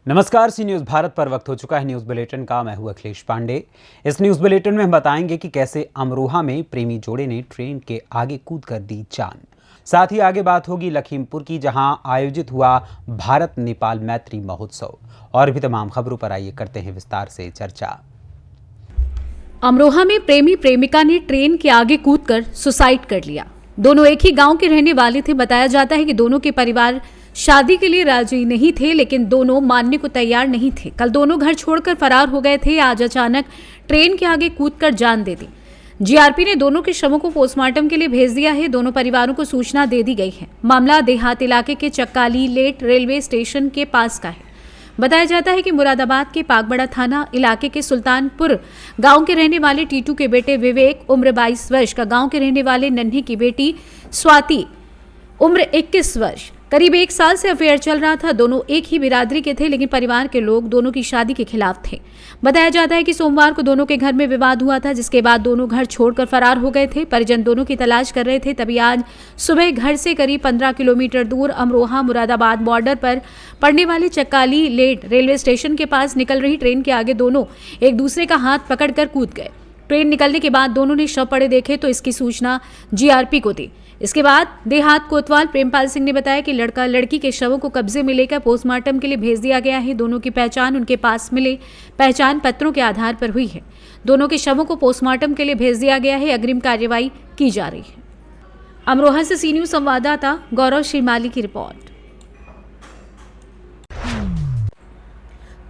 नमस्कार, सी न्यूज़ भारत पर वक्त हो चुका है न्यूज़ बुलेटिन का। मैं हूं अखिलेश पांडे। इस न्यूज़ बुलेटिन में हम बताएंगे कि कैसे अमरोहा में प्रेमी जोड़े ने ट्रेन के आगे कूद कर दी जान। साथ ही आगे बात होगी लखीमपुर की, जहां आयोजित हुआ भारत नेपाल मैत्री महोत्सव। और भी तमाम खबरों पर आइए करते हैं विस्तार से चर्चा। अमरोहा में प्रेमी प्रेमिका ने ट्रेन के आगे कूदकर सुसाइड कर लिया। दोनों एक ही गांव के रहने वाले थे। बताया जाता है कि दोनों के परिवार शादी के लिए राजी नहीं थे, लेकिन दोनों मानने को तैयार नहीं थे। कल दोनों घर छोड़कर फरार हो गए थे। आज अचानक ट्रेन के आगे कूदकर जान दे दी। जीआरपी ने दोनों के शवों को पोस्टमार्टम के लिए भेज दिया है। दोनों परिवारों को सूचना दे दी गई है। मामला देहात इलाके के चक्काली लेट रेलवे स्टेशन के पास का है। बताया जाता है कि मुरादाबाद के पागबड़ा थाना इलाके के सुल्तानपुर गांव के रहने वाले टीटू के बेटे विवेक उम्र 22 वर्ष का, गांव के रहने वाले नन्हे की बेटी स्वाति उम्र 21 वर्ष, करीब 1 साल से अफेयर चल रहा था। दोनों एक ही बिरादरी के थे, लेकिन परिवार के लोग दोनों की शादी के खिलाफ थे। बताया जाता है कि सोमवार को दोनों के घर में विवाद हुआ था, जिसके बाद दोनों घर छोड़कर फरार हो गए थे। परिजन दोनों की तलाश कर रहे थे। तभी आज सुबह घर से करीब 15 किलोमीटर दूर अमरोहा मुरादाबाद बॉर्डर पर पड़ने वाले चक्काली लेट रेलवे स्टेशन के पास निकल रही ट्रेन के आगे दोनों एक दूसरे का हाथ पकड़कर कूद गए। ट्रेन निकलने के बाद दोनों ने शव पड़े देखे तो इसकी सूचना जीआरपी को दी। इसके बाद देहात कोतवाल प्रेमपाल सिंह ने बताया कि लड़का लड़की के शवों को कब्जे में लेकर पोस्टमार्टम के लिए भेज दिया गया है। दोनों की पहचान उनके पास मिले पहचान पत्रों के आधार पर हुई है। दोनों के शवों को पोस्टमार्टम के लिए भेज दिया गया है। अग्रिम कार्रवाई की जा रही है। अमरोहा से सी न्यूज़ संवाददाता गौरव श्रीमाली की रिपोर्ट।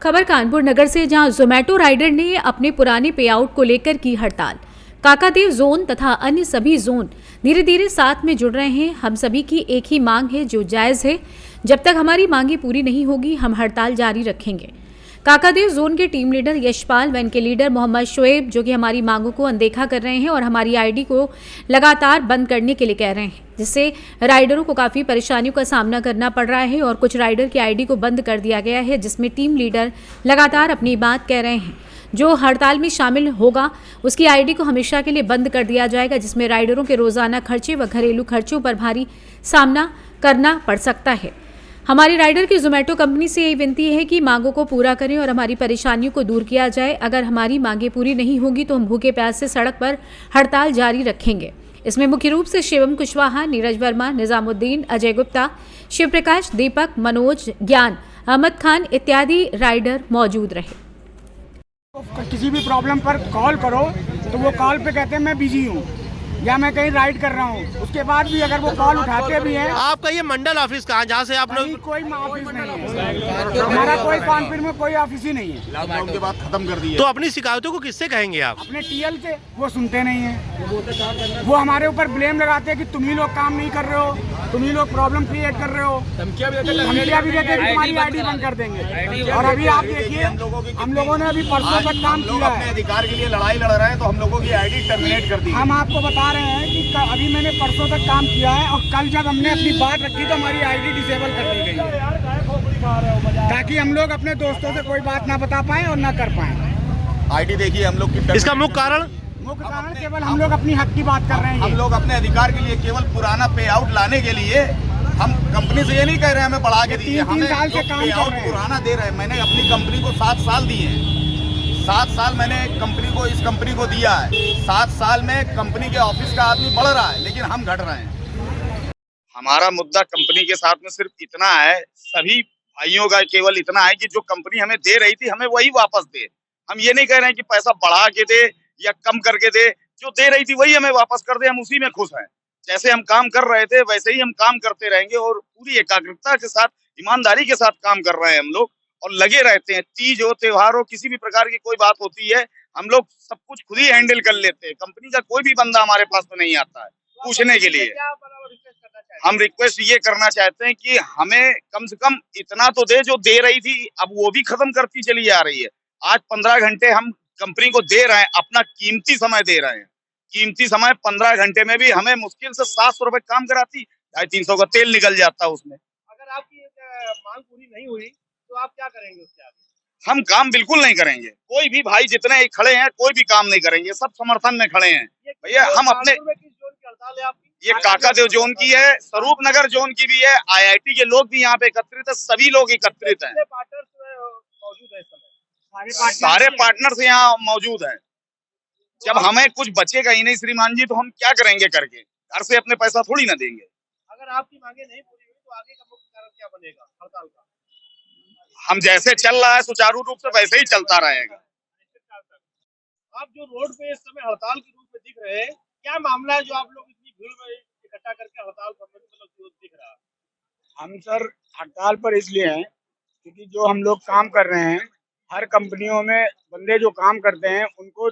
खबर कानपुर नगर से, जहां जोमेटो राइडर ने अपने पुराने पे आउट को लेकर की हड़ताल। काकादेव जोन तथा अन्य सभी जोन धीरे धीरे साथ में जुड़ रहे हैं। हम सभी की एक ही मांग है जो जायज़ है। जब तक हमारी मांगे पूरी नहीं होगी हम हड़ताल जारी रखेंगे। काकादेव जोन के टीम लीडर यशपाल व इनके लीडर मोहम्मद शोएब, जो कि हमारी मांगों को अनदेखा कर रहे हैं और हमारी आईडी को लगातार बंद करने के लिए कह रहे हैं, जिससे राइडरों को काफ़ी परेशानियों का सामना करना पड़ रहा है। और कुछ राइडर की आईडी को बंद कर दिया गया है, जिसमें टीम लीडर लगातार अपनी बात कह रहे हैं। जो हड़ताल में शामिल होगा उसकी आईडी को हमेशा के लिए बंद कर दिया जाएगा, जिसमें राइडरों के रोजाना खर्चे व घरेलू खर्चों पर भारी सामना करना पड़ सकता है। हमारी राइडर की जोमेटो कंपनी से यही विनती है कि मांगों को पूरा करें और हमारी परेशानियों को दूर किया जाए। अगर हमारी मांगें पूरी नहीं होगी तो हम भूखे प्यास से सड़क पर हड़ताल जारी रखेंगे। इसमें मुख्य रूप से शिवम कुशवाहा, नीरज वर्मा, निजामुद्दीन, अजय गुप्ता, शिव प्रकाश, दीपक, मनोज, ज्ञान, अहमद खान इत्यादि राइडर मौजूद रहे। किसी भी प्रॉब्लम पर कॉल करो तो वो कॉल पे कहते हैं मैं बिजी हूँ या मैं कहीं राइड कर रहा हूँ। उसके बाद भी अगर वो कॉल उठाते भी हैं। आपका ये मंडल ऑफिस कहाँ, जहाँ से आप लोग? कोई ऑफिस नहीं है हमारा, कोई कानपुर में कोई ऑफिस ही नहीं है। लॉकडाउन के बाद खत्म कर दिया। तो अपनी शिकायतों को किससे कहेंगे आप? अपने टीएल से। वो सुनते नहीं है। वो हमारे ऊपर ब्लेम लगाते हैं कि तुम ही लोग काम नहीं कर रहे हो, तुम ही लोग प्रॉब्लम क्रिएट कर रहे हो, धमकियाँ भी देते हैं कि तुम्हारी आईडी बंद कर देंगे। और अभी आप देखिए, हम लोगों ने अभी परसों तक काम किया है। अपने अधिकार के लिए लड़ाई लड़ रहे हैं तो हम लोगों की आईडी टर्मिनेट कर दी। हम आपको बता रहे हैं कि अभी मैंने परसों तक काम किया है और कल जब हमने अपनी बात रखी तो हमारी आईडी डिसेबल कर दी गई है, ताकि हम लोग अपने दोस्तों से कोई बात ना बता पाएं और ना कर पाएं। आईडी देखिए हम लोग की। इसका मुख्य कारण केवल हम लोग अपनी हक की बात कर रहे हैं। हम लोग अपने अधिकार के लिए केवल पुराना पे आउट लाने के लिए, हम कंपनी से ये नहीं कह रहे हैं हमें बढ़ा के दीजिए, हमें पे आउट पुराना दे रहे हैं। मैंने अपनी कंपनी को 7 साल दिए हैं। 7 साल मैंने कंपनी को, इस कंपनी को दिया है। 7 साल में कंपनी के ऑफिस का आदमी बढ़ रहा है, लेकिन हम घट रहे हैं। हमारा मुद्दा कंपनी के साथ में सिर्फ इतना है, सभी भाइयों का केवल इतना है कि जो कंपनी हमें दे रही थी हमें वही वापस दे। हम ये नहीं कह रहे हैं कि पैसा बढ़ा के दे या कम करके दे, जो दे रही थी वही हमें वापस कर दे, हम उसी में खुश हैं। जैसे हम काम कर रहे थे वैसे ही हम काम करते रहेंगे और पूरी एकाग्रता के साथ, ईमानदारी के साथ काम कर रहे हैं हम लोग और लगे रहते हैं। तीज हो, त्योहार हो, किसी भी प्रकार की कोई बात होती है, हम लोग सब कुछ खुद ही हैंडल कर लेते हैं। कंपनी का कोई भी बंदा हमारे पास में नहीं आता है पूछने के लिए। हम रिक्वेस्ट ये करना चाहते हैं कि हमें कम से कम इतना तो दे जो दे रही थी, अब वो भी खत्म करती चली जा रही है। आज 15 घंटे हम कंपनी को दे रहे हैं, अपना कीमती समय दे रहे हैं। कीमती समय 15 घंटे में भी हमें मुश्किल से 700 रुपए काम कराती, 250-300 का तेल निकल जाता उसमें। अगर आपकी मांग पूरी नहीं हुई तो आप क्या करेंगे उसके आगे? हम काम बिल्कुल नहीं करेंगे। कोई भी भाई जितने खड़े हैं कोई भी काम नहीं करेंगे, सब समर्थन में खड़े हैं भैया। हम अपने हड़ताल है आपकी? ये काकादेव जोन की है, स्वरूप नगर जोन की भी है, आईआईटी के लोग भी यहाँ पे एकत्रित है, सभी लोग एकत्रित हैं। सारे पार्टनर्स यहाँ मौजूद हैं। जब हमें कुछ बचेगा ही नहीं श्रीमान जी, तो हम क्या करेंगे करके? घर से अपने पैसा थोड़ी ना देंगे। अगर आपकी मांगे नहीं पूरी हुई तो आगे का मुख्य कारण क्या बनेगा हड़ताल का? हम जैसे चल रहा है सुचारू रूप से वैसे ही चलता रहेगा। आप जो रोड पे इस समय हड़ताल के रूप में दिख रहे हैं, क्या मामला है जो आप लोग इतनी भीड़ में इकट्ठा करके हड़ताल पर दिख रहा है? हम सर हड़ताल पर इसलिए हैं क्योंकि जो हम लोग काम कर रहे हैं, हर कंपनियों में बंदे जो काम करते हैं उनको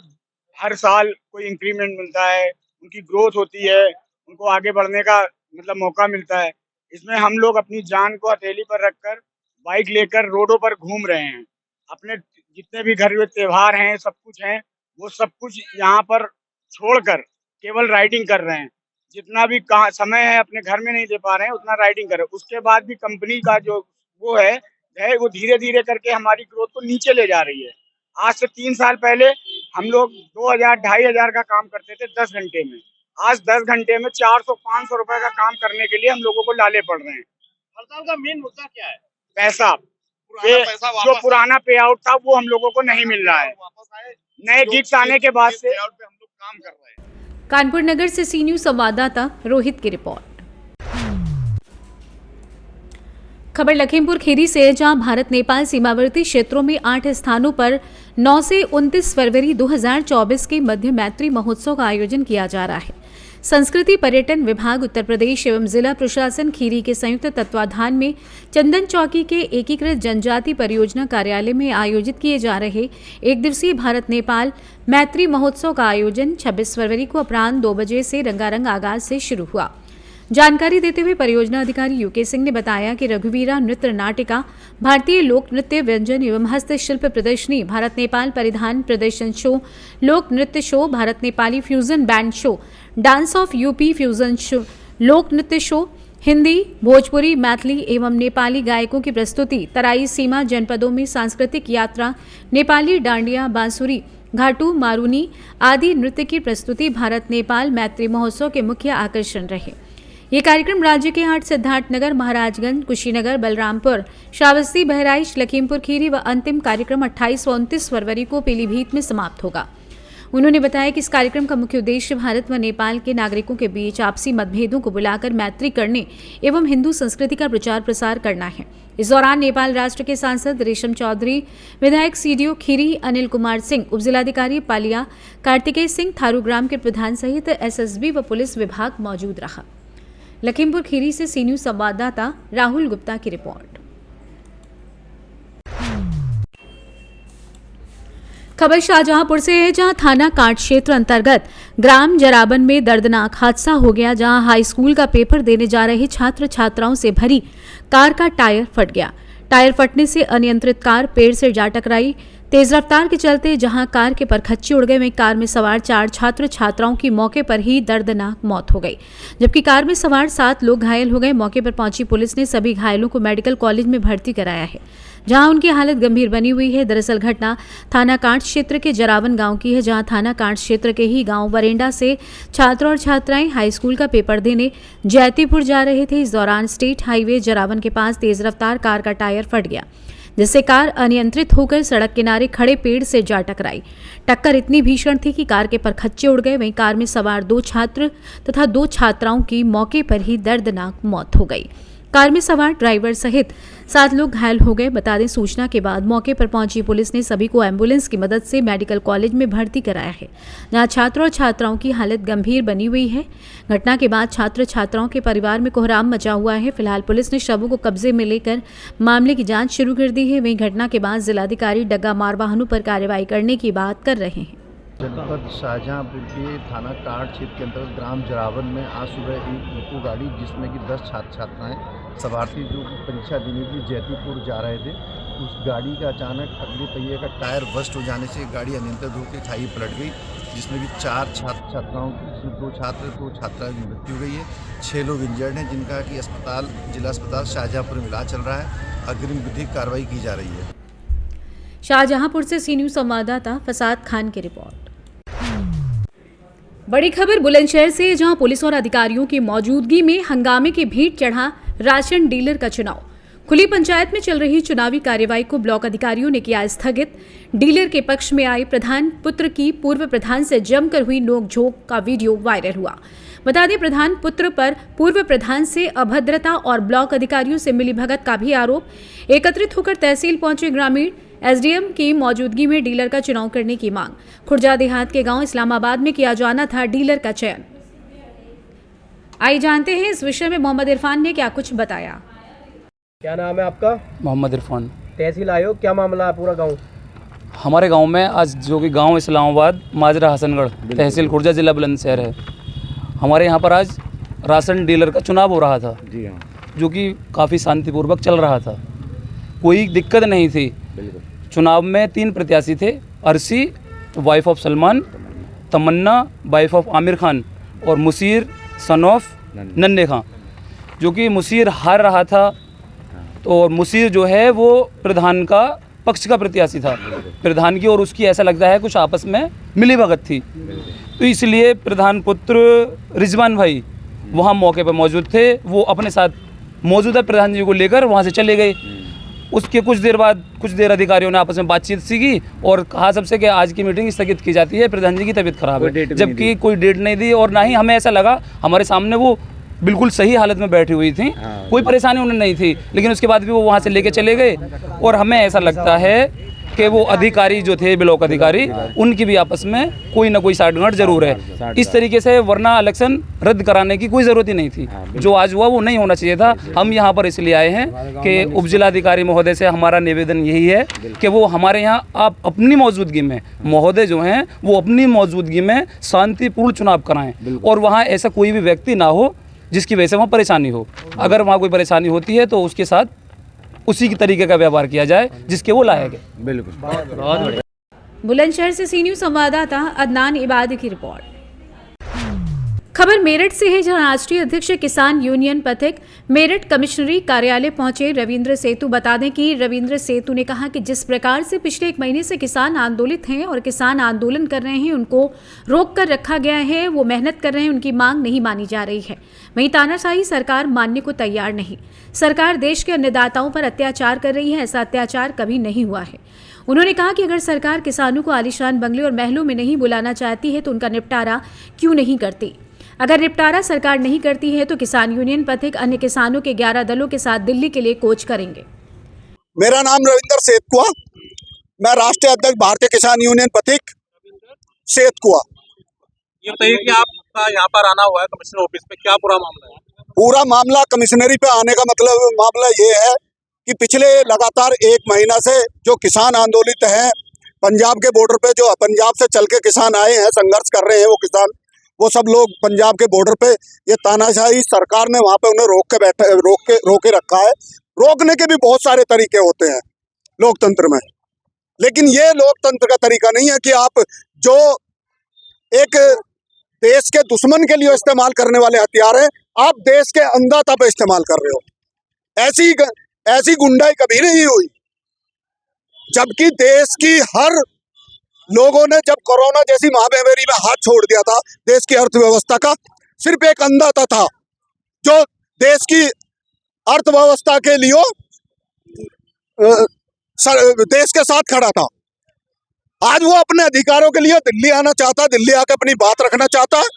हर साल कोई इंक्रीमेंट मिलता है, उनकी ग्रोथ होती है, उनको आगे बढ़ने का मतलब मौका मिलता है। इसमें हम लोग अपनी जान को हथेली पर रखकर बाइक लेकर रोडों पर घूम रहे हैं। अपने जितने भी घर में त्योहार हैं, सब कुछ हैं, वो सब कुछ यहाँ पर छोड़कर केवल राइडिंग कर रहे हैं। जितना भी समय है अपने घर में नहीं दे पा रहे हैं, उतना राइडिंग कर रहे हैं। उसके बाद भी कंपनी का जो वो है वो धीरे धीरे करके हमारी ग्रोथ को नीचे ले जा रही है। आज से 3 साल पहले हम लोग 2000-2500 का काम करते थे 10 घंटे में। आज 10 घंटे में 400-500 रुपए का काम करने के लिए हम लोगों को लाले पड़ रहे हैं। हड़ताल का मेन मुद्दा क्या है? पैसा, जो पुराना पे आउट था वो हम लोगों को नहीं मिल रहा है। नए गिग्स आने के बाद से हम लोग काम कर रहे हैं। कानपुर नगर से सी न्यूज संवाददाता रोहित की रिपोर्ट। खबर लखीमपुर खीरी से है, जहां भारत नेपाल सीमावर्ती क्षेत्रों में 8 स्थानों पर 9 से 29 फरवरी 2024 के मध्य मैत्री महोत्सव का आयोजन किया जा रहा है। संस्कृति पर्यटन विभाग उत्तर प्रदेश एवं जिला प्रशासन खीरी के संयुक्त तत्वाधान में चंदन चौकी के एकीकृत जनजाति परियोजना कार्यालय में आयोजित किए जा रहे 1 दिवसीय भारत नेपाल मैत्री महोत्सव का आयोजन 26 फरवरी को अपराह्न 2 बजे से रंगारंग आगाज से शुरू हुआ। जानकारी देते हुए परियोजना अधिकारी यूके सिंह ने बताया कि रघुवीरा नृत्य नाटिका, भारतीय लोक नृत्य व्यंजन एवं हस्तशिल्प प्रदर्शनी, भारत नेपाल परिधान प्रदर्शन शो, लोक नृत्य show, Bharat Nepali fusion band show, dance of UP fusion show, लोक नृत्य शो, हिंदी, भोजपुरी, मैथिली एवं नेपाली गायकों की प्रस्तुति, तराई सीमा जनपदों में सांस्कृतिक यात्रा, नेपाली डांडिया, बांसुरी, घाटू, मारूनी आदि नृत्य की प्रस्तुति भारत नेपाल मैत्री महोत्सव के मुख्य आकर्षण रहे। ये कार्यक्रम राज्य के 8 सिद्धार्थनगर, महाराजगंज, कुशीनगर, बलरामपुर, श्रावस्ती, बहराइच, लखीमपुर खीरी व अंतिम कार्यक्रम 28 व 29 फरवरी को पीलीभीत में समाप्त होगा। उन्होंने बताया कि इस कार्यक्रम का मुख्य उद्देश्य भारत व नेपाल के नागरिकों के बीच आपसी मतभेदों को बुलाकर मैत्री करने एवं हिंदू संस्कृति का प्रचार प्रसार करना है। इस दौरान नेपाल राष्ट्र के सांसद रेशम चौधरी, विधायक सीडीओ खीरी अनिल कुमार सिंह, उपजिलाधिकारी पालिया कार्तिकेय सिंह, थारूग्राम के प्रधान सहित एसएसबी व पुलिस विभाग मौजूद रहा। लखीमपुर खीरी से सी न्यूज संवाददाता राहुल गुप्ता की रिपोर्ट। खबर शाहजहांपुर से है, जहां थाना कांट क्षेत्र अंतर्गत ग्राम जराबन में दर्दनाक हादसा हो गया, जहां हाई स्कूल का पेपर देने जा रहे छात्र छात्राओं से भरी कार का टायर फट गया। टायर फटने से अनियंत्रित कार पेड़ से जा टकराई। तेज रफ्तार के चलते जहां कार के परखच्चे उड़ गए, वहीं कार में सवार 4 छात्र छात्राओं की मौके पर ही दर्दनाक मौत हो गई, जबकि कार में सवार 7 लोग घायल हो गए। मौके पर पहुंची पुलिस ने सभी घायलों को मेडिकल कॉलेज में भर्ती कराया है, जहां उनकी हालत गंभीर बनी हुई है। दरअसल घटना थाना कांट क्षेत्र के जरावन गांव की है, जहां थाना कांट क्षेत्र के ही गांव वरेंडा से छात्र और छात्राएं हाई स्कूल का पेपर देने जैतीपुर जा रहे थे। इस दौरान स्टेट हाईवे जरावन के पास तेज रफ्तार कार का टायर फट गया, जिससे कार अनियंत्रित होकर सड़क किनारे खड़े पेड़ से जा टकराई। टक्कर इतनी भीषण थी कि कार के परखच्चे उड़ गए। वहीं कार में सवार 2 छात्र तथा 2 छात्राओं की मौके पर ही दर्दनाक मौत हो गई। कार में सवार ड्राइवर सहित 7 लोग घायल हो गए। बता दें, सूचना के बाद मौके पर पहुंची पुलिस ने सभी को एम्बुलेंस की मदद से मेडिकल कॉलेज में भर्ती कराया है, जहां छात्र और छात्राओं की हालत गंभीर बनी हुई है। घटना के बाद छात्र छात्राओं के परिवार में कोहराम मचा हुआ है। फिलहाल पुलिस ने शवों को कब्जे में लेकर मामले की जांच शुरू कर दी है। वहीं घटना के बाद जिलाधिकारी डग्गा मार वाहनों पर कार्रवाई करने की बात कर रहे हैं। जनपद शाहजहांपुर के थाना कांट क्षेत्र के अंतर्गत ग्राम जरावन में आज सुबह एक लोको गाड़ी जिसमें कि 10 छात्र छात्राएँ सवार थी, जो परीक्षा देने के लिए जैतीपुर जा रहे थे। उस गाड़ी का अचानक अगले पहिए का टायर बस्ट हो जाने से गाड़ी अनियंत्रित होकर खाई पलट गई, जिसमें कि 4 छात्र छात्राओं की 2 छात्र 2 छात्राओं की मृत्यु हुई है। 6 लोग इंजर्ड हैं, जिनका कि जिला अस्पताल शाहजहांपुर में इलाज चल रहा है। अग्रिम विधिक कार्रवाई की जा रही है। शाहजहांपुर से सी न्यूज संवाददाता फसाद खान की रिपोर्ट। बड़ी खबर बुलंदशहर से, जहां पुलिस और अधिकारियों की मौजूदगी में हंगामे की भीड़ चढ़ा राशन डीलर का चुनाव। खुली पंचायत में चल रही चुनावी कार्यवाही को ब्लॉक अधिकारियों ने किया स्थगित। डीलर के पक्ष में आए प्रधान पुत्र की पूर्व प्रधान से जमकर हुई नोकझोंक का वीडियो वायरल हुआ। बता दें, प्रधान पुत्र पर पूर्व प्रधान से अभद्रता और ब्लॉक अधिकारियों से मिलीभगत का भी आरोप। एकत्रित होकर तहसील पहुंचे ग्रामीण, एसडीएम की मौजूदगी में डीलर का चुनाव करने की मांग। खुर्जा देहात के गांव इस्लामाबाद में किया जाना था डीलर का चयन। आइए जानते हैं इस विषय में मोहम्मद इरफान ने क्या कुछ बताया। क्या नाम है आपका? मोहम्मद इरफान। तहसील आए हो, क्या मामला है पूरा गांव? हमारे गांव में आज जो कि गांव इस्लामाबाद माजरा हसनगढ़ तहसील खुर्जा ज़िला बुलंदशहर है, हमारे यहाँ पर आज राशन डीलर का चुनाव हो रहा था। जी हाँ। जो कि काफ़ी शांतिपूर्वक चल रहा था, कोई दिक्कत नहीं थी। चुनाव में 3 प्रत्याशी थे, Arsi wife of Salman, Tamanna wife of Aamir Khan और मुसीर सन ऑफ नन्हे खां। जो कि मुसीर हार रहा था, तो मुसीर जो है वो प्रधान का पक्ष का प्रत्याशी था। प्रधान की और उसकी ऐसा लगता है कुछ आपस में मिलीभगत थी, तो इसलिए प्रधान पुत्र रिजवान भाई वहाँ मौके पर मौजूद थे। वो अपने साथ मौजूदा प्रधान जी को लेकर वहाँ से चले गए। उसके कुछ देर बाद कुछ देर अधिकारियों ने आपस में बातचीत सी की और कहा सबसे कि आज की मीटिंग स्थगित की जाती है, प्रधान जी की तबीयत खराब है। जबकि कोई डेट नहीं दी और ना ही हमें ऐसा लगा, हमारे सामने वो बिल्कुल सही हालत में बैठी हुई थी, कोई परेशानी उन्हें नहीं थी, लेकिन उसके बाद भी वो वहाँ से लेके चले गए। और हमें ऐसा लगता है कि वो अधिकारी जो थे, ब्लॉक अधिकारी, उनकी भी आपस में कोई ना कोई साठगांठ जरूर है इस तरीके से, वरना इलेक्शन रद्द कराने की कोई ज़रूरत ही नहीं थी। जो आज हुआ वो नहीं होना चाहिए था। हम यहाँ पर इसलिए आए हैं कि उपजिलाधिकारी महोदय से हमारा निवेदन यही है कि वो हमारे यहाँ आप अपनी मौजूदगी में, महोदय जो हैं वो अपनी मौजूदगी में शांतिपूर्ण चुनाव कराएं और वहाँ ऐसा कोई भी व्यक्ति ना हो जिसकी वजह से वहाँ परेशानी हो। अगर वहाँ कोई परेशानी होती है तो उसके साथ उसी की तरीके का व्यवहार किया जाए जिसके वो लायक है। बिल्कुल, बहुत बढ़िया। बुलंदशहर से सी न्यूज़ संवाददाता अदनान इबादी की रिपोर्ट। खबर मेरठ से है, जहां राष्ट्रीय अध्यक्ष किसान यूनियन पथिक मेरठ कमिश्नरी कार्यालय पहुंचे रविंद्र सेतु। बता दें कि रविंद्र सेतु ने कहा कि जिस प्रकार से पिछले 1 महीने से किसान आंदोलित हैं और किसान आंदोलन कर रहे हैं, उनको रोक कर रखा गया है, वो मेहनत कर रहे हैं, उनकी मांग नहीं मानी जा रही है। वहीं तानाशाही सरकार मानने को तैयार नहीं। सरकार देश के अन्नदाताओं पर अत्याचार कर रही है, ऐसा अत्याचार कभी नहीं हुआ है। उन्होंने कहा कि अगर सरकार किसानों को आलीशान बंगले और महलों में नहीं बुलाना चाहती है तो उनका निपटारा क्यों नहीं करती। अगर निपटारा सरकार नहीं करती है तो किसान यूनियन पथिक अन्य किसानों के 11 दलों के साथ दिल्ली के लिए कूच करेंगे। मेरा नाम रविंद्र सेतकुआ, मैं राष्ट्रीय अध्यक्ष भारतीय किसान यूनियन पथिक सेतकुआ। ये बताइए कि आपका यहाँ पर आना हुआ है कमिश्नर ऑफिस में, क्या पूरा मामला है? पूरा मामला कमिश्नरी पे आने का मतलब मामला ये है कि पिछले लगातार 1 महीना से जो किसान आंदोलित हैं, पंजाब के बॉर्डर पे, जो पंजाब से चल के किसान आए हैं, संघर्ष कर रहे हैं, वो किसान, वो सब लोग पंजाब के बॉर्डर पे, ये तानाशाही सरकार ने वहाँ पे उन्हें रोके रखा है। रोकने के भी बहुत सारे तरीके होते हैं लोकतंत्र में, लेकिन ये लोकतंत्र का तरीका नहीं है कि आप जो एक देश के दुश्मन के लिए इस्तेमाल करने वाले हथियार हैं, आप देश के अन्नदाता पे इस्तेमाल कर रहे हो। ऐसी गुंडाई कभी नहीं हुई। जबकि देश की हर लोगों ने जब कोरोना जैसी महामारी में हाथ छोड़ दिया था देश की अर्थव्यवस्था का, सिर्फ एक अन्नदाता था जो देश की अर्थव्यवस्था के लिए देश के साथ खड़ा था। आज वो अपने अधिकारों के लिए दिल्ली आना चाहता है, दिल्ली आकर अपनी बात रखना चाहता है।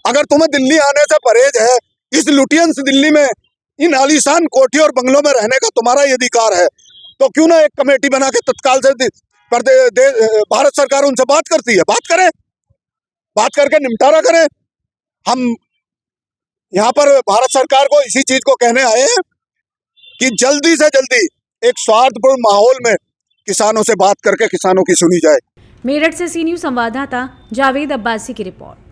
अगर तुम्हें दिल्ली आने से परहेज है, इस लुटियंस दिल्ली में इन आलीशान कोठी और बंगलों में रहने का तुम्हारा ये अधिकार है, तो क्यों ना एक कमेटी बना के तत्काल से भारत सरकार उनसे बात करती है, बात करें, बात करके निपटारा करें। हम यहाँ पर भारत सरकार को इसी चीज को कहने आए हैं कि जल्दी से जल्दी एक स्वार्थपूर्ण माहौल में किसानों से बात करके किसानों की सुनी जाए। मेरठ से सी न्यूज़ संवाददाता जावेद अब्बासी की रिपोर्ट।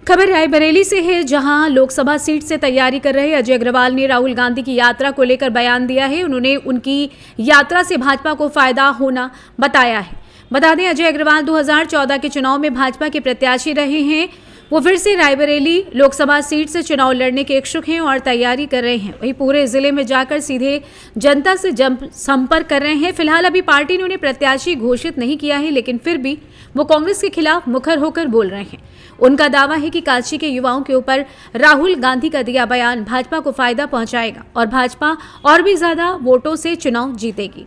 खबर रायबरेली से है, जहां लोकसभा सीट से तैयारी कर रहे अजय अग्रवाल ने राहुल गांधी की यात्रा को लेकर बयान दिया है। उन्होंने उनकी यात्रा से भाजपा को फायदा होना बताया है। बता दें, अजय अग्रवाल 2014 के चुनाव में भाजपा के प्रत्याशी रहे हैं। वो फिर से रायबरेली लोकसभा सीट से चुनाव लड़ने के इच्छुक हैं और तैयारी कर रहे हैं। वहीं पूरे जिले में जाकर सीधे जनता से संपर्क कर रहे हैं। फिलहाल अभी पार्टी ने उन्हें प्रत्याशी घोषित नहीं किया है, लेकिन फिर भी वो कांग्रेस के खिलाफ मुखर होकर बोल रहे हैं। उनका दावा है कि काशी के युवाओं के ऊपर राहुल गांधी का दिया बयान भाजपा को फायदा पहुंचाएगा और भाजपा और भी ज्यादा वोटों से चुनाव जीतेगी।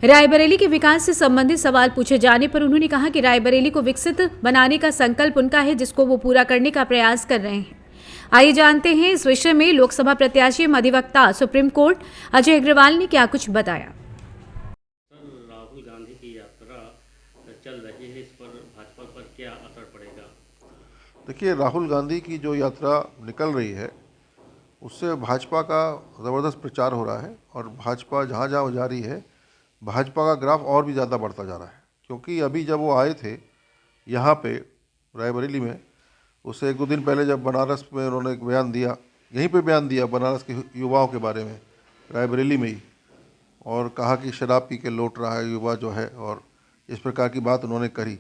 रायबरेली के विकास से संबंधित सवाल पूछे जाने पर उन्होंने कहा कि रायबरेली को विकसित बनाने का संकल्प उनका है, जिसको वो पूरा करने का प्रयास कर रहे हैं। आइए जानते हैं इस विषय में लोकसभा प्रत्याशी अधिवक्ता सुप्रीम कोर्ट अजय अग्रवाल ने क्या कुछ बताया। राहुल गांधी की यात्रा चल रही है, इस पर भाजपा पर क्या असर पड़ेगा? देखिए, राहुल गांधी की जो यात्रा निकल रही है उससे भाजपा का ज़बरदस्त प्रचार हो रहा है और भाजपा जहाँ जहाँ जा रही है भाजपा का ग्राफ और भी ज़्यादा बढ़ता जा रहा है। क्योंकि अभी जब वो आए थे यहाँ पे रायबरेली में, उससे 1-2 दिन पहले जब बनारस में उन्होंने एक बयान दिया, यहीं पे बयान दिया बनारस के युवाओं के बारे में रायबरेली में ही, और कहा कि शराब पी के लौट रहा है युवा जो है, और इस प्रकार की बात उन्होंने करी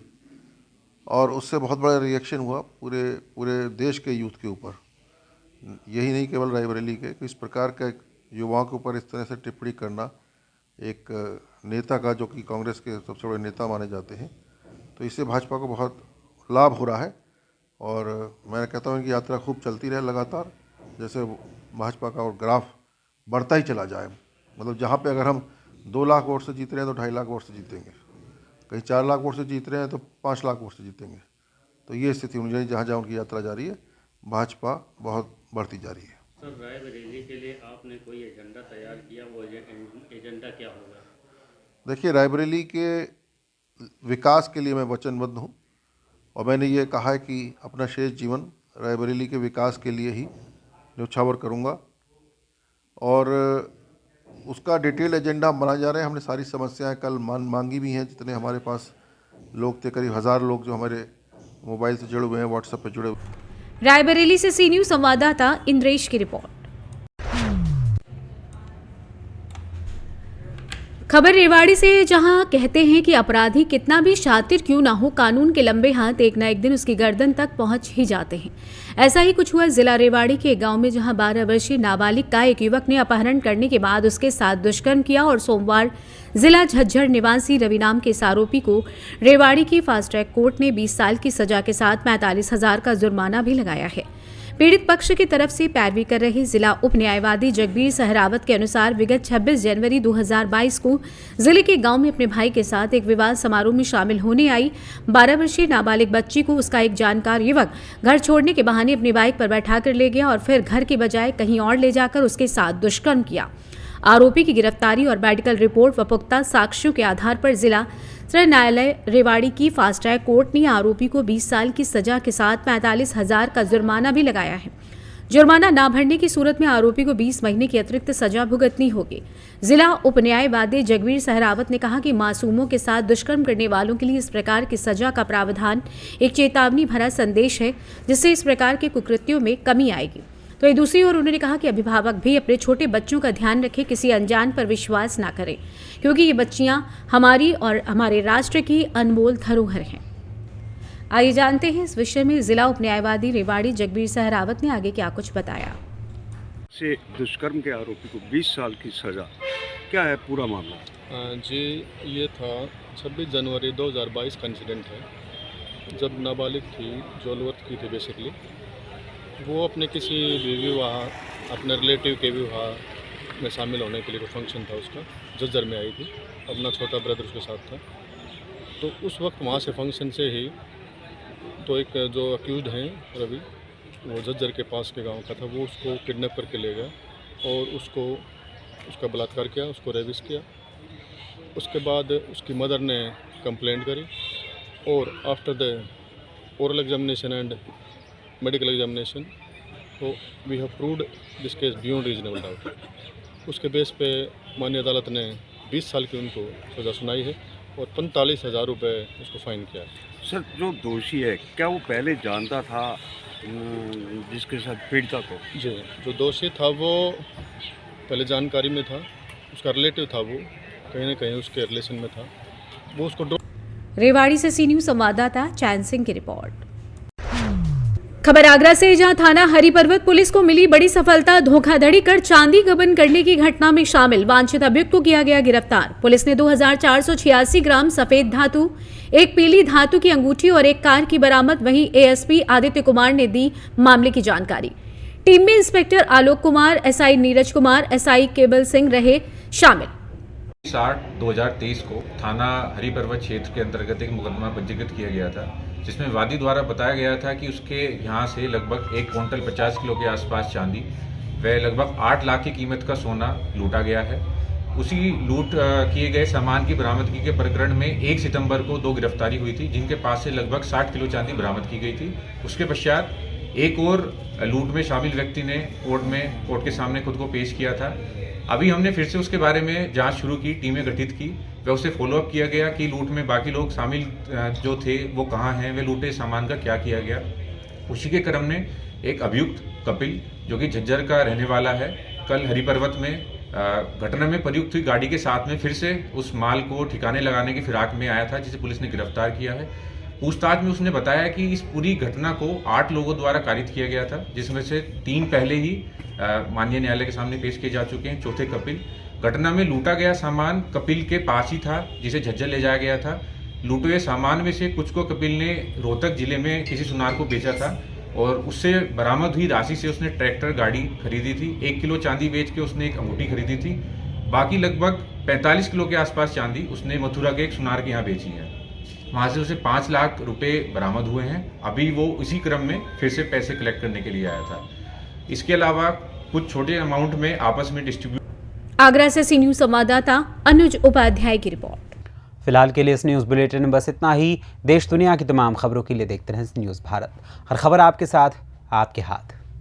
और उससे बहुत बड़ा रिएक्शन हुआ पूरे देश के यूथ के ऊपर। यही नहीं केवल रायबरेली के, इस प्रकार का युवाओं के ऊपर इस तरह से टिप्पणी करना एक नेता का, जो कि कांग्रेस के सबसे बड़े नेता माने जाते हैं, तो इससे भाजपा को बहुत लाभ हो रहा है। और मैं कहता हूँ कि यात्रा खूब चलती रहे लगातार, जैसे भाजपा का और ग्राफ बढ़ता ही चला जाए। मतलब जहाँ पे अगर हम 2 लाख वोट से जीत रहे हैं तो 2.5 लाख वोट से जीतेंगे, कहीं 4 लाख वोट से जीत रहे हैं तो 5 लाख वोट से जीतेंगे। तो ये स्थिति होनी चाहिए। जहाँ जहाँ उनकी यात्रा जा रही है भाजपा बहुत बढ़ती जा रही है। सर, रायबरेली के लिए आपने कोई एजेंडा तैयार किया, वो एजेंडा क्या होगा? देखिए, रायबरेली के विकास के लिए मैं वचनबद्ध हूँ और मैंने ये कहा है कि अपना शेष जीवन रायबरेली के विकास के लिए ही न्यौछावर करूँगा और उसका डिटेल एजेंडा हम बनाए जा रहे हैं। हमने सारी समस्याएं कल मांगी भी हैं। जितने हमारे पास लोग थे, करीब 1000 लोग जो हमारे मोबाइल से जुड़े हुए हैं, व्हाट्सएप पे जुड़े हुए हैं। रायबरेली से सी न्यूज संवाददाता इंद्रेश की रिपोर्ट। खबर रेवाड़ी से, जहां कहते हैं कि अपराधी कितना भी शातिर क्यों ना हो, कानून के लंबे हाथ एक न एक दिन उसकी गर्दन तक पहुंच ही जाते हैं। ऐसा ही कुछ हुआ जिला रेवाड़ी के एक गांव में, जहां 12 वर्षीय नाबालिग का एक युवक ने अपहरण करने के बाद उसके साथ दुष्कर्म किया और सोमवार जिला झज्जर निवासी रवि नाम के इस आरोपी को रेवाड़ी की फास्ट ट्रैक कोर्ट ने 20 साल की सजा के साथ 45,000 का जुर्माना भी लगाया है। पीड़ित पक्ष की तरफ से पैरवी कर रहे जिला उप न्यायवादी जगबीर सहरावत के अनुसार विगत 26 जनवरी 2022 को जिले के गांव में अपने भाई के साथ एक विवाह समारोह में शामिल होने आई 12 वर्षीय नाबालिग बच्ची को उसका एक जानकार युवक घर छोड़ने के बहाने अपनी बाइक पर बैठाकर ले गया और फिर घर के बजाय कहीं और ले जाकर उसके साथ दुष्कर्म किया। आरोपी की गिरफ्तारी और मेडिकल रिपोर्ट व पुख्ता साक्ष्यों के आधार पर जिला सत्र न्यायालय रेवाड़ी की फास्ट ट्रैक कोर्ट ने आरोपी को 20 साल की सजा के साथ 45,000 का जुर्माना भी लगाया है। जुर्माना न भरने की सूरत में आरोपी को 20 महीने की अतिरिक्त सजा भुगतनी होगी। जिला उप न्यायवादी जगबीर सहरावत ने कहा कि मासूमों के साथ दुष्कर्म करने वालों के लिए इस प्रकार की सजा का प्रावधान एक चेतावनी भरा संदेश है, जिससे इस प्रकार के कुकृत्यों में कमी आएगी। तो ये दूसरी ओर उन्होंने कहा कि अभिभावक भी अपने छोटे बच्चों का ध्यान रखें, किसी अनजान पर विश्वास ना करें, क्योंकि ये बच्चियां हमारी और हमारे राष्ट्र की अनमोल धरोहर हैं। आइए जानते हैं इस विषय में जिला उप न्यायवादी रेवाड़ी जगबीर सहरावत ने आगे क्या कुछ बताया। से दुष्कर्म के आरोपी को 20 साल की सजा, क्या है पूरा मामला? जी, ये था 26 जनवरी 2022 का इंसिडेंट है, जब नाबालिग थी, जो अलवत की थी बेसिकली। वो अपने किसी भी विवाह, अपने रिलेटिव के विवाह में शामिल होने के लिए कोई फंक्शन था उसका, झज्जर में आई थी, अपना छोटा ब्रदर उसके साथ था। तो उस वक्त वहाँ से फंक्शन से ही तो एक जो अक्यूज़ड हैं रवि, वो झज्जर के पास के गांव का था, वो उसको किडनैप करके ले गया और उसका बलात्कार किया, उसको रेविस किया। उसके बाद उसकी मदर ने कंप्लेंट करी और after the oral examination and medical examination, तो we have proved this case beyond reasonable doubt. उसके बेस पे माननीय अदालत ने 20 साल की उनको सज़ा सुनाई है और 45,000 रुपये उसको फाइन किया है। सर, जो दोषी है क्या वो पहले जानता था जिसके साथ पीड़िता को? जी, जो दोषी था वो पहले जानकारी में था, उसका रिलेटिव था, वो कहीं ना कहीं उसके रिलेशन में था, वो उसको। रेवाड़ी से सी न्यूज संवाददाता चैन सिंह की रिपोर्ट। खबर आगरा से, जहां थाना हरिपर्वत पुलिस को मिली बड़ी सफलता। धोखाधड़ी कर चांदी गबन करने की घटना में शामिल वांछित अभियुक्त को किया गया गिरफ्तार। पुलिस ने 2486 ग्राम सफेद धातु, एक पीली धातु की अंगूठी और एक कार की बरामद। वहीं एएसपी आदित्य कुमार ने दी मामले की जानकारी। टीम में inspector Alok Kumar, SI Neeraj Kumar, SI Kebal Singh रहे शामिल। 2023 को थाना हरिपर्वत क्षेत्र के अंतर्गत एक मुकदमा पंजीकृत किया गया था, जिसमें वादी द्वारा बताया गया था कि उसके यहाँ से लगभग 1 क्विंटल 50 किलो के आसपास चांदी व लगभग 8 लाख की कीमत का सोना लूटा गया है। उसी लूट किए गए सामान की बरामदगी के प्रकरण में 1 सितंबर को 2 गिरफ्तारी हुई थी, जिनके पास से लगभग 60 किलो चांदी बरामद की गई थी। उसके पश्चात एक और लूट में शामिल व्यक्ति ने कोर्ट के सामने खुद को पेश किया था। अभी हमने फिर से उसके बारे में जांच शुरू की, टीमें गठित की व उसे फॉलोअप किया गया कि लूट में बाकी लोग शामिल जो थे वो कहाँ हैं, वे लूटे सामान का क्या किया गया। उसी के क्रम में एक अभियुक्त कपिल, जो कि झज्जर का रहने वाला है, कल हरिपर्वत में घटना में प्रयुक्त हुई गाड़ी के साथ में फिर से उस माल को ठिकाने लगाने की फिराक में आया था, जिसे पुलिस ने गिरफ्तार किया है। पूछताछ में उसने बताया कि इस पूरी घटना को 8 लोगों द्वारा कारित किया गया था, जिसमें से 3 पहले ही माननीय न्यायालय के सामने पेश किए जा चुके हैं। चौथे कपिल। घटना में लूटा गया सामान कपिल के पास ही था, जिसे झज्जर ले जाया गया था। लूटे हुए सामान में से कुछ को कपिल ने रोहतक जिले में किसी सुनार को बेचा था और उससे बरामद हुई राशि से उसने ट्रैक्टर गाड़ी खरीदी थी। 1 किलो चांदी बेच के उसने एक अंगूठी खरीदी थी। बाकी लगभग 45 किलो के आसपास चांदी उसने मथुरा के एक सुनार के यहाँ बेची है। वहाँ से उसे 5 लाख रुपए बरामद हुए हैं। अभी वो इसी क्रम में फिर से पैसे कलेक्ट करने के लिए आया था। इसके अलावा कुछ छोटे अमाउंट में आपस में डिस्ट्रीब्यूट। आगरा से सी न्यूज संवाददाता अनुज उपाध्याय की रिपोर्ट। फिलहाल के लिए इस न्यूज़ बुलेटिन में बस इतना ही। देश दुनिया की तमाम खबरों के लिए देखते रहें न्यूज़ भारत। हर खबर आपके साथ, आपके हाथ।